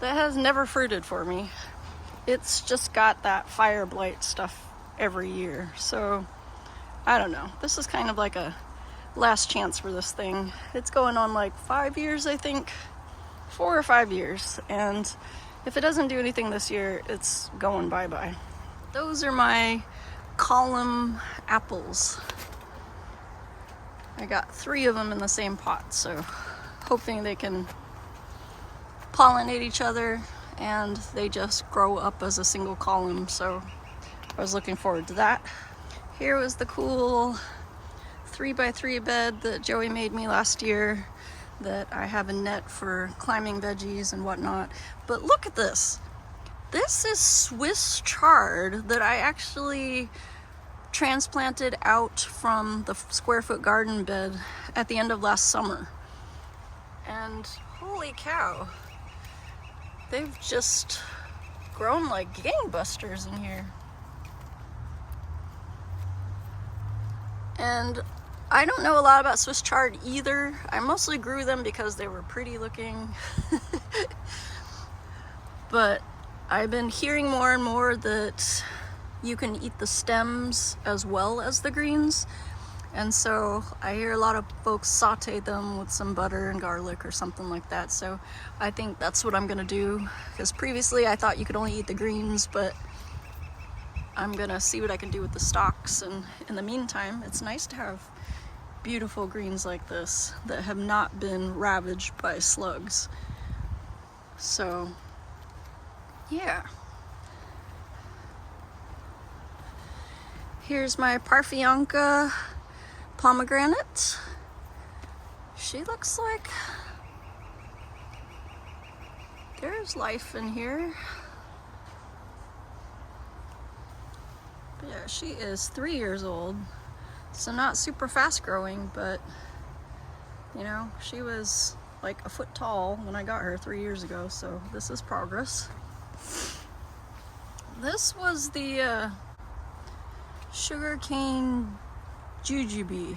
that has never fruited for me. It's just got that fire blight stuff every year. So I don't know. This is kind of like a last chance for this thing. It's going on like 5 years, I think. 4 or 5 years. And if it doesn't do anything this year, it's going bye-bye. Those are my column apples. I got 3 of them in the same pot, so hoping they can pollinate each other and they just grow up as a single column. So I was looking forward to that. Here was the cool 3x3 bed that Joey made me last year that I have a net for climbing veggies and whatnot. But look at this. This is Swiss chard that I actually transplanted out from the square foot garden bed at the end of last summer. And holy cow, they've just grown like gangbusters in here. And I don't know a lot about Swiss chard either. I mostly grew them because they were pretty looking. But I've been hearing more and more that you can eat the stems as well as the greens. And so I hear a lot of folks saute them with some butter and garlic or something like that. So I think that's what I'm gonna do. Because previously I thought you could only eat the greens, but I'm gonna see what I can do with the stalks. And in the meantime, it's nice to have beautiful greens like this that have not been ravaged by slugs. So yeah. Here's my Parfionka pomegranate. She looks like there's life in here. But yeah, she is 3 years old. So not super fast growing, but you know, she was like a foot tall when I got her 3 years ago, so this is progress. This was the sugarcane jujube,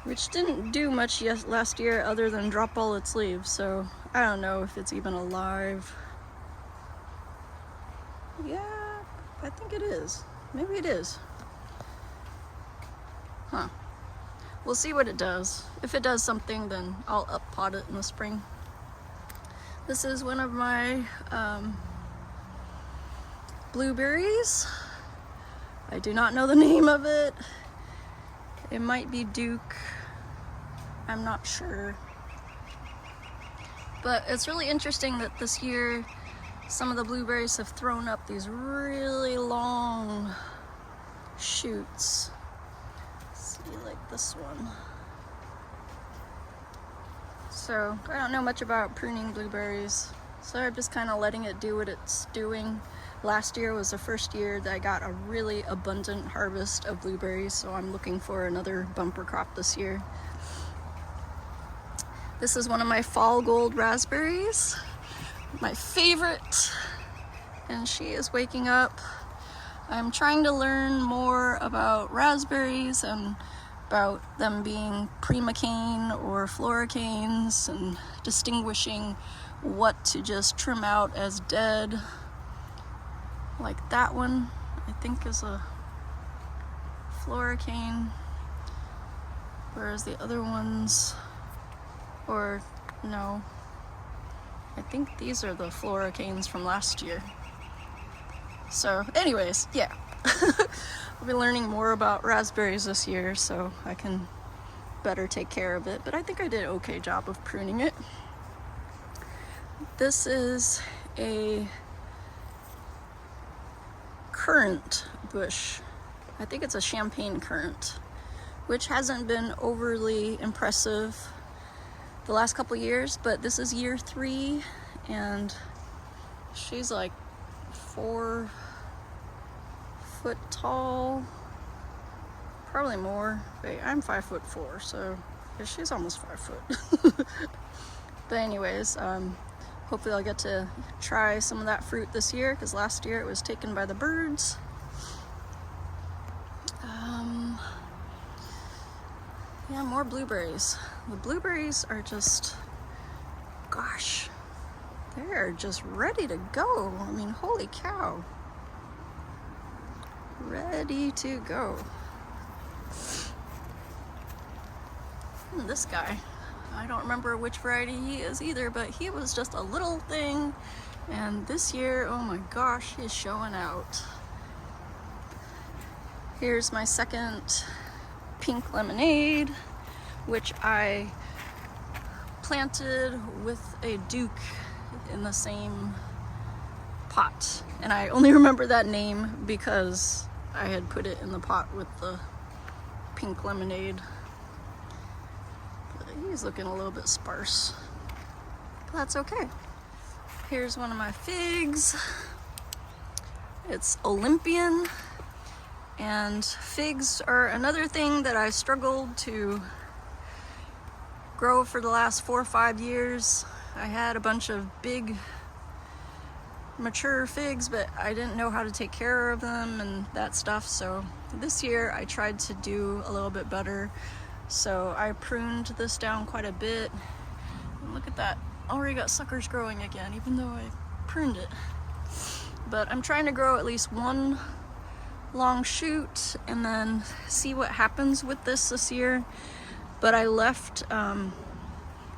which didn't do much last year other than drop all its leaves, so I don't know if it's even alive. Yeah, I think it is. Maybe it is. Huh. We'll see what it does. If it does something, then I'll up pot it in the spring. This is one of my blueberries. I do not know the name of it. It might be Duke. I'm not sure. But it's really interesting that this year some of the blueberries have thrown up these really long shoots. See, like this one. So I don't know much about pruning blueberries, so I'm just kind of letting it do what it's doing. Last year was the first year that I got a really abundant harvest of blueberries, so I'm looking for another bumper crop this year. This is one of my fall gold raspberries, my favorite, and she is waking up. I'm trying to learn more about raspberries and about them being primocane or floricanes and distinguishing what to just trim out as dead. Like that one, I think is a floricane, whereas the other ones, or no, I think these are the floricanes from last year. So anyways, yeah. I'll be learning more about raspberries this year so I can better take care of it, but I think I did an okay job of pruning it. This is a currant bush. I think it's a champagne currant, which hasn't been overly impressive the last couple years, but this is year 3 and she's like 4 foot tall, probably more. Wait, I'm 5'4", so yeah, she's almost 5 foot. But anyways, hopefully I'll get to try some of that fruit this year, because last year it was taken by the birds. Yeah, more blueberries. The blueberries are just gosh, they're just ready to go. I mean, holy cow. Ready to go. And this guy, I don't remember which variety he is either, but he was just a little thing. And this year, oh my gosh, he's showing out. Here's my second pink lemonade, which I planted with a Duke in the same pot. And I only remember that name because I had put it in the pot with the pink lemonade. But he's looking a little bit sparse. But that's okay. Here's one of my figs. It's Olympian. And figs are another thing that I struggled to grow for the last 4 or 5 years. I had a bunch of big mature figs, but I didn't know how to take care of them and that stuff. So this year I tried to do a little bit better. So I pruned this down quite a bit. And look at that, already got suckers growing again, even though I pruned it. But I'm trying to grow at least one long shoot and then see what happens with this year. But I left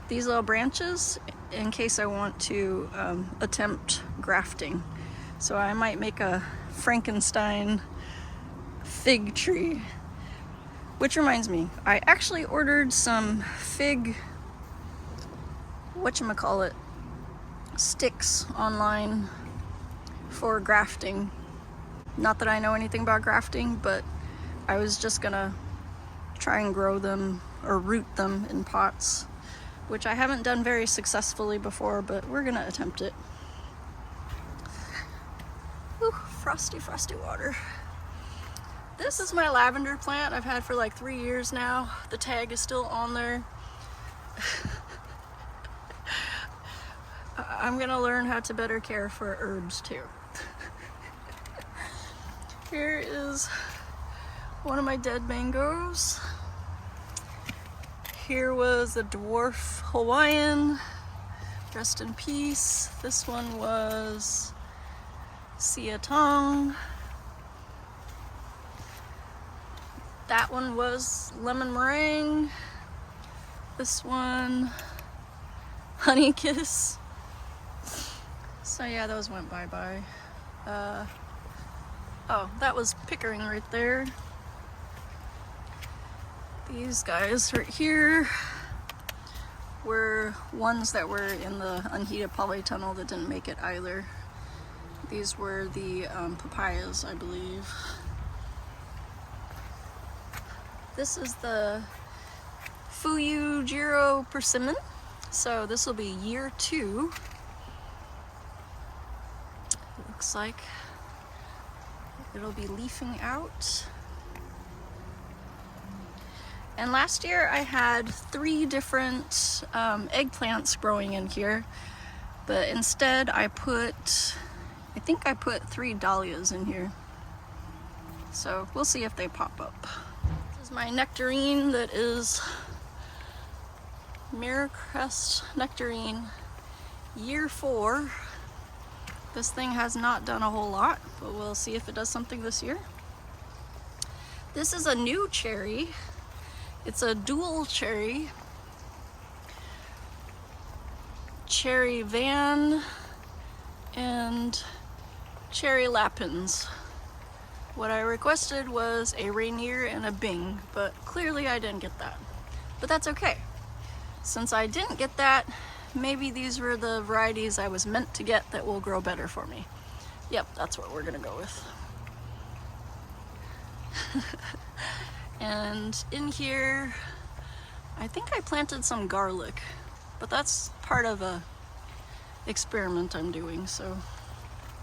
these little branches in case I want to attempt grafting. So I might make a Frankenstein fig tree. Which reminds me, I actually ordered some fig, whatchamacallit, sticks online for grafting. Not that I know anything about grafting, but I was just gonna try and grow them or root them in pots, which I haven't done very successfully before, but we're gonna attempt it. Ooh, frosty, frosty water. This is my lavender plant I've had for like 3 years now. The tag is still on there. I'm gonna learn how to better care for herbs too. Here is one of my dead mangoes. Here was a dwarf Hawaiian, rest in peace. This one was Siatong. That one was lemon meringue. This one, honey kiss. So yeah, those went bye-bye. Oh, that was Pickering right there. These guys right here were ones that were in the unheated polytunnel that didn't make it either. These were the papayas, I believe. This is the Fuyu Jiro persimmon. So this will be year 2. It looks like it'll be leafing out. And last year I had 3 different eggplants growing in here, but instead I think I put 3 dahlias in here. So we'll see if they pop up. This is my nectarine that is Miracrest nectarine, year 4. This thing has not done a whole lot, but we'll see if it does something this year. This is a new cherry. It's a dual cherry. Cherry Van and Cherry Lapins. What I requested was a Rainier and a Bing, but clearly I didn't get that. But that's okay. Since I didn't get that, maybe these were the varieties I was meant to get that will grow better for me. Yep, that's what we're gonna go with. And in here, I think I planted some garlic, but that's part of a experiment I'm doing, so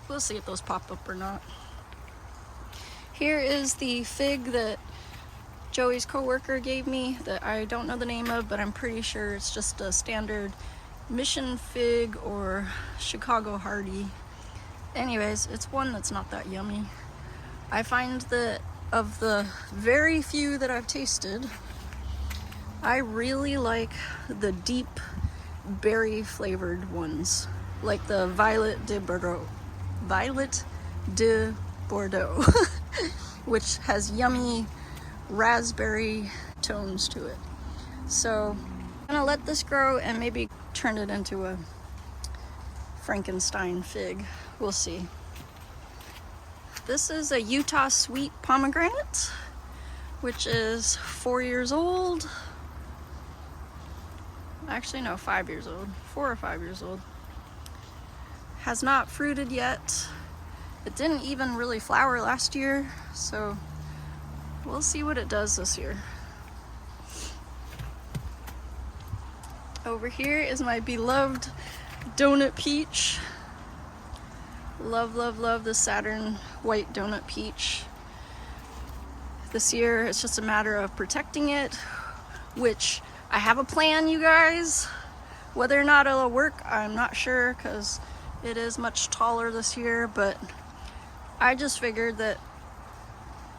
we'll see if those pop up or not. Here is the fig that Joey's coworker gave me that I don't know the name of, but I'm pretty sure it's just a standard Mission fig or Chicago Hardy. Anyways, it's one that's not that yummy. I find that of the very few that I've tasted, I really like the deep berry flavored ones, like the Violet de Bordeaux. Violet de Bordeaux, which has yummy raspberry tones to it. So I'm gonna let this grow and maybe turn it into a Frankenstein fig. We'll see. This is a Utah sweet pomegranate, which is 4 years old. Actually, no, 5 years old. 4 or 5 years old. Has not fruited yet. It didn't even really flower last year, so we'll see what it does this year. Over here is my beloved donut peach. Love, love, love the Saturn white donut peach. This year, it's just a matter of protecting it, which I have a plan, you guys. Whether or not it'll work, I'm not sure, because it is much taller this year, but I just figured that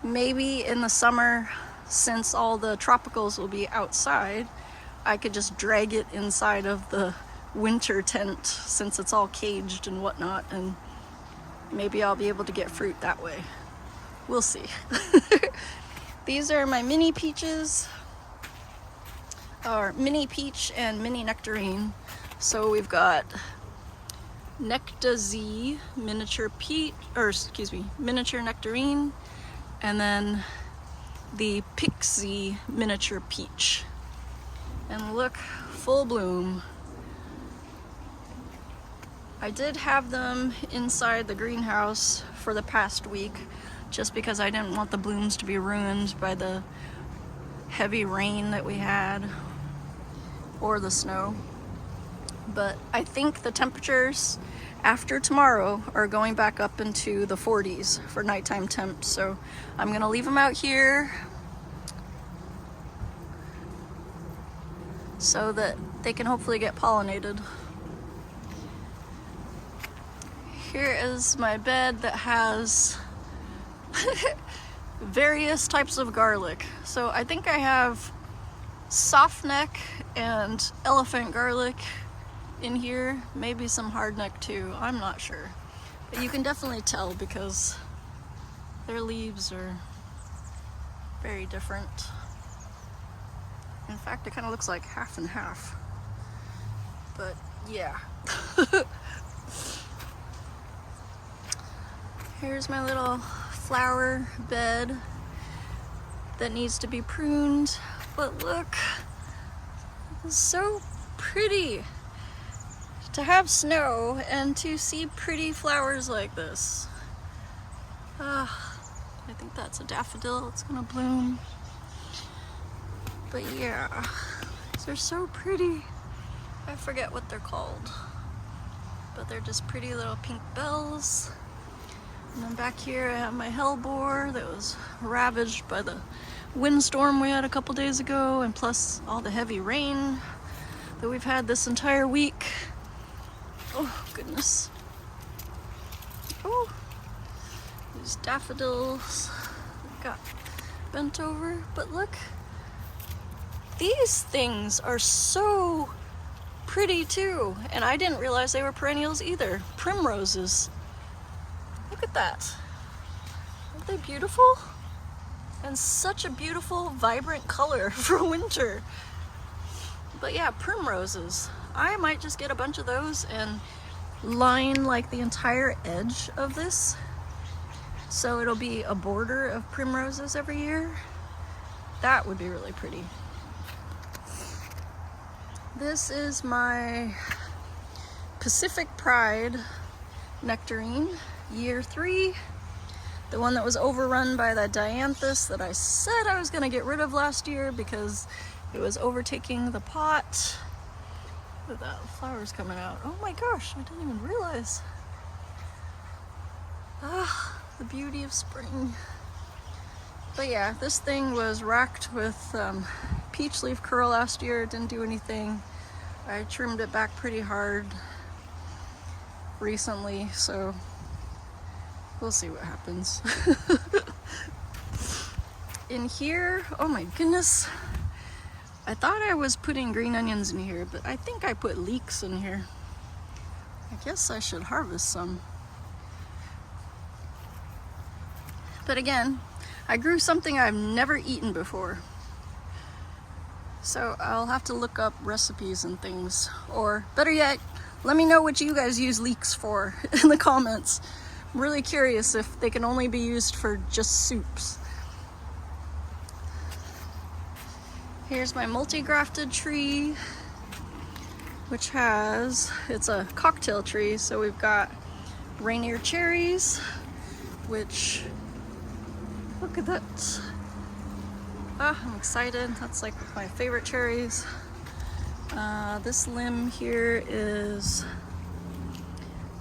maybe in the summer, since all the tropicals will be outside, I could just drag it inside of the winter tent since it's all caged and whatnot, and maybe I'll be able to get fruit that way. We'll see. These are my mini peaches, or mini peach and mini nectarine. So we've got Necta-Z miniature peach, or excuse me, miniature nectarine, and then the Pixie miniature peach. And look, full bloom. I did have them inside the greenhouse for the past week, just because I didn't want the blooms to be ruined by the heavy rain that we had, or the snow. But I think the temperatures after tomorrow are going back up into the 40s for nighttime temps, so I'm gonna leave them out here so that they can hopefully get pollinated. Here is my bed that has various types of garlic. So I think I have soft neck and elephant garlic in here, maybe some hard neck too, I'm not sure. But you can definitely tell because their leaves are very different. In fact, it kind of looks like half and half. But yeah. Here's my little flower bed that needs to be pruned. But look, it's so pretty to have snow and to see pretty flowers like this. I think that's a daffodil, it's gonna bloom. But yeah, they're so pretty. I forget what they're called, but they're just pretty little pink bells. And then back here I have my hellebore that was ravaged by the windstorm we had a couple days ago, and plus all the heavy rain that we've had this entire week. Oh goodness. Oh, these daffodils got bent over, but look, these things are so pretty too, and I didn't realize they were perennials either. Primroses. Look at that. Aren't they beautiful? And such a beautiful, vibrant color for winter. But yeah, primroses. I might just get a bunch of those and line like the entire edge of this, so it'll be a border of primroses every year. That would be really pretty. This is my Pacific Pride nectarine, year 3. The one that was overrun by that dianthus that I said I was gonna get rid of last year because it was overtaking the pot. Look at that, flowers coming out. Oh my gosh, I didn't even realize. Ah, the beauty of spring. But yeah, this thing was racked with peach leaf curl last year. It didn't do anything. I trimmed it back pretty hard recently, so we'll see what happens. In here, oh my goodness, I thought I was putting green onions in here, but I think I put leeks in here. I guess I should harvest some. But again, I grew something I've never eaten before. So I'll have to look up recipes and things. Or better yet, let me know what you guys use leeks for in the comments. I'm really curious if they can only be used for just soups. Here's my multi-grafted tree, which it's a cocktail tree, so we've got Rainier cherries, which, look at that. Ah, I'm excited. That's like my favorite cherries. This limb here is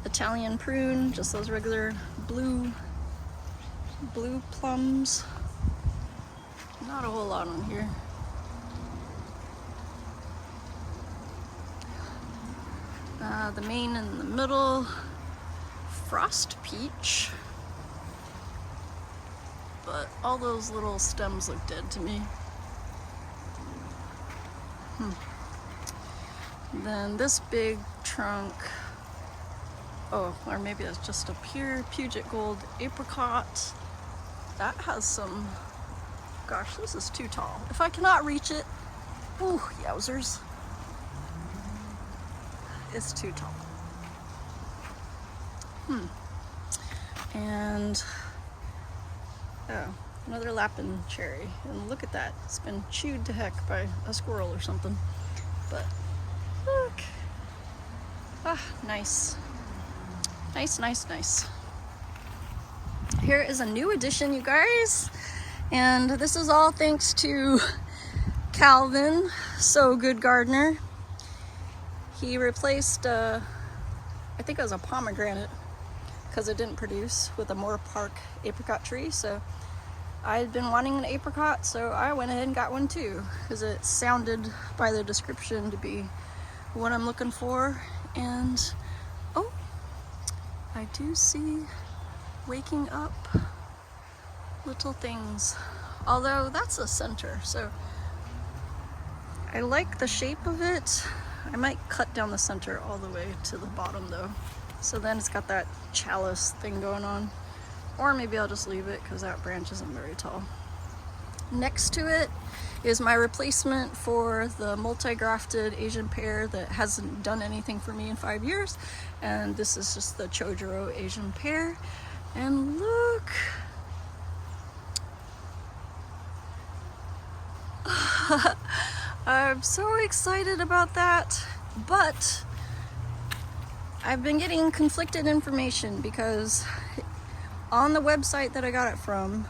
Italian prune, just those regular blue plums. Not a whole lot on here. The main in the middle, frost peach. But all those little stems look dead to me. Then this big trunk, oh, or maybe it's just a pure Puget Gold apricot. That has some, gosh, this is too tall. If I cannot reach it, ooh, yowzers. It's too tall. And oh, another lapin cherry. And look at that. It's been chewed to heck by a squirrel or something. But look. Ah, nice. Nice. Here is a new addition, you guys. And this is all thanks to Calvin, So Good Gardener. He replaced, I think it was a pomegranate, because it didn't produce, with a Moore Park apricot tree. So I had been wanting an apricot, so I went ahead and got one too, because it sounded by the description to be what I'm looking for. And oh, I do see waking up little things, although that's a center, so I like the shape of it. I might cut down the center all the way to the bottom though, so then it's got that chalice thing going on. Or maybe I'll just leave it because that branch isn't very tall. Next to it is my replacement for the multi-grafted Asian pear that hasn't done anything for me in 5 years. And this is just the Chojuro Asian pear. And look! I'm so excited about that, but I've been getting conflicted information because on the website that I got it from,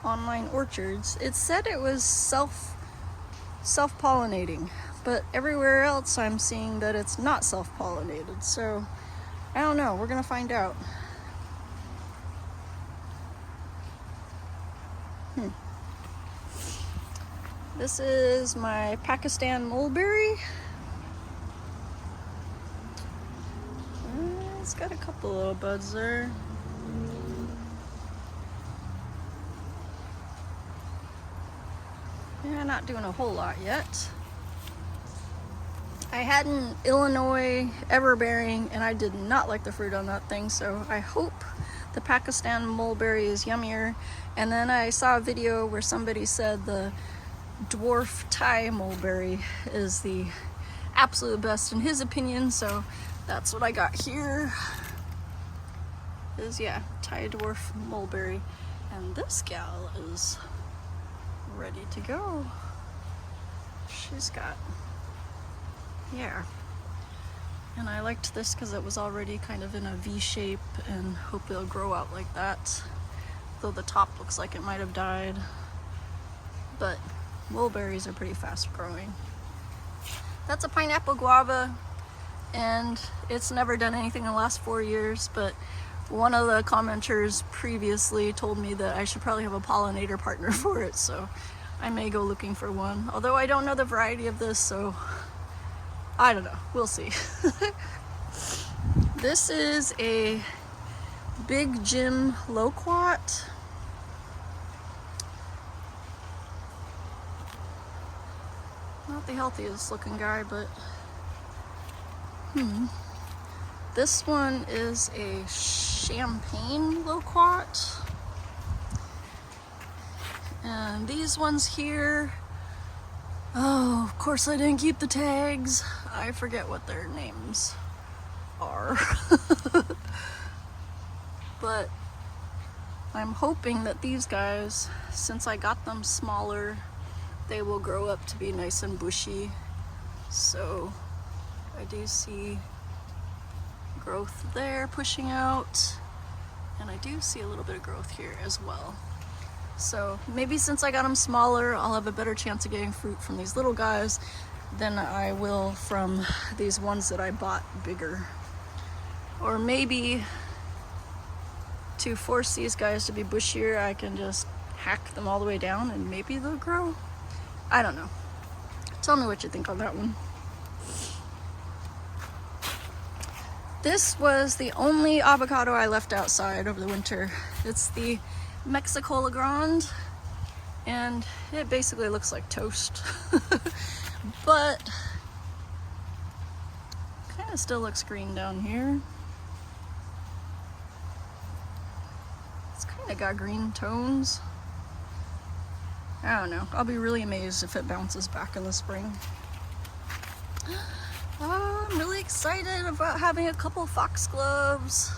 Online Orchards, it said it was self-pollinating, but everywhere else I'm seeing that it's not self-pollinated. So I don't know, we're gonna find out. This is my Pakistan mulberry. It's got a couple little buds there. Yeah, not doing a whole lot yet. I had an Illinois everbearing and I did not like the fruit on that thing, so I hope the Pakistan mulberry is yummier. And then I saw a video where somebody said the dwarf Thai mulberry is the absolute best in his opinion, so that's what I got here. Is, yeah, Thai dwarf mulberry. And this gal is ready to go. She's got, yeah. And I liked this because it was already kind of in a V shape, and hope it'll grow out like that. Though the top looks like it might have died. But mulberries are pretty fast growing. That's a pineapple guava, and it's never done anything in the last 4 years, but one of the commenters previously told me that I should probably have a pollinator partner for it, so I may go looking for one. Although I don't know the variety of this, so I don't know. We'll see. This is a Big Jim loquat. Not the healthiest looking guy, but this one is a champagne loquat. And these ones here, oh, of course I didn't keep the tags. I forget what their names are. But I'm hoping that these guys, since I got them smaller, they will grow up to be nice and bushy. So I do see growth there pushing out, and I do see a little bit of growth here as well. So maybe since I got them smaller, I'll have a better chance of getting fruit from these little guys than I will from these ones that I bought bigger. Or maybe to force these guys to be bushier, I can just hack them all the way down and maybe they'll grow. I don't know. Tell me what you think on that one. This was the only avocado I left outside over the winter. It's the Mexico Grande, and it basically looks like toast. But kind of still looks green down here. It's kind of got green tones. I don't know. I'll be really amazed if it bounces back in the spring. I'm really excited about having a couple foxgloves.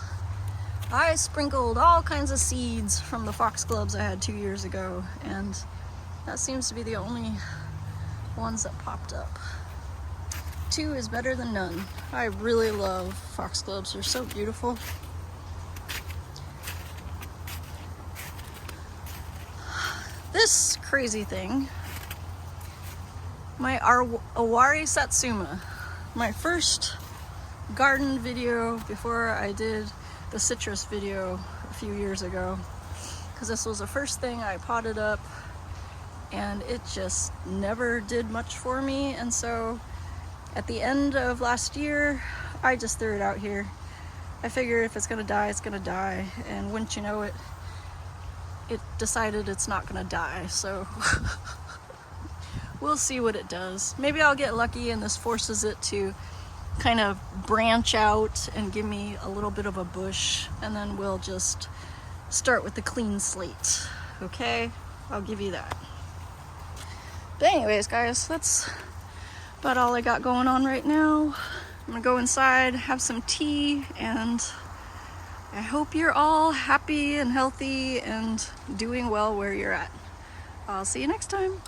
I sprinkled all kinds of seeds from the foxgloves I had 2 years ago, and that seems to be the only ones that popped up. 2 is better than none. I really love foxgloves. They're so beautiful. This crazy thing, my Awari Satsuma, my first garden video before I did the citrus video a few years ago, because this was the first thing I potted up and it just never did much for me. And so at the end of last year, I just threw it out here. I figured if it's gonna die, it's gonna die, and wouldn't you know it, it decided it's not gonna die. So we'll see what it does. Maybe I'll get lucky and this forces it to kind of branch out and give me a little bit of a bush, and then we'll just start with the clean slate. Okay, I'll give you that. But anyways, guys, that's about all I got going on right now. I'm gonna go inside, have some tea, and I hope you're all happy and healthy and doing well where you're at. I'll see you next time.